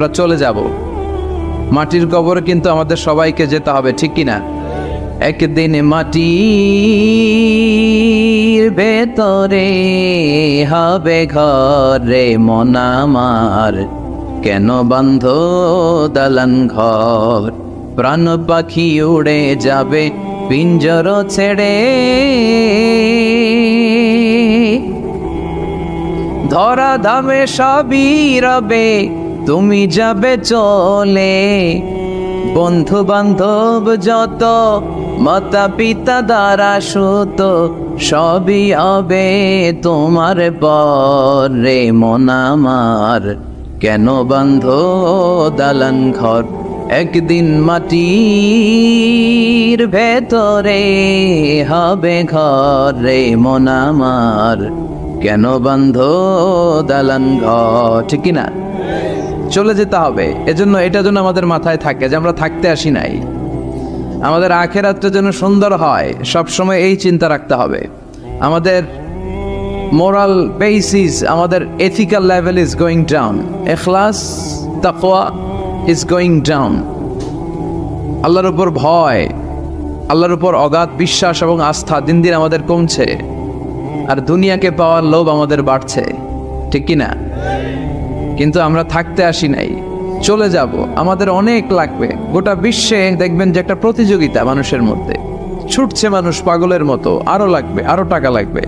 আমরা চলে যাব, মাটির কবরে কিন্তু আমাদের সবাইকে যেতে হবে, ঠিক কিনা? একদিন মাটির ভেতরে হবে ঘরে মন আমার, কেন বান্ধ দালান ঘর? প্রাণ পাখি উড়ে যাবে পিঞ্জর ছেড়ে, ধরা ধামে সবই রবে তুমি যাবে চলে। বন্ধু বান্ধব যত, মাতা পিতা দ্বারা সুত, সবই হবে তোমার পরে মন আমার, কেন বান্ধ দালান ঘর? একদিন মাটির ভেতরে হবে ঘরে মন আমার, কেন বান্ধ দালান ঘর? ঠিক কিনা? চলে যেতে হবে। এজন্য এটা যেন আমাদের মাথায় থাকে যে আমরা থাকতে আসি নাই, আমাদের আখিরাতটা যেন সুন্দর হয়, সবসময় এই চিন্তা রাখতে হবে। আমাদের মোরাল বেসিস, আমাদের ethical level is going down, ইখলাস তাকওয়া ইজ গোয়িং ডাউন। আল্লাহর উপর ভয়, আল্লাহর উপর অগাধ বিশ্বাস এবং আস্থা দিন দিন আমাদের কমছে, আর দুনিয়াকে পাওয়ার লোভ আমাদের বাড়ছে, ঠিক কিনা? কিন্তু আমরা থাকতে আসি নাই, চলে যাব। আমাদের অনেক লাগবে। গোটা বিশ্বে দেখবেন যে একটা প্রতিযোগিতা মানুষের মধ্যে, ছুটছে মানুষ পাগলের মতো, আরো লাগবে, আরো টাকা লাগবে।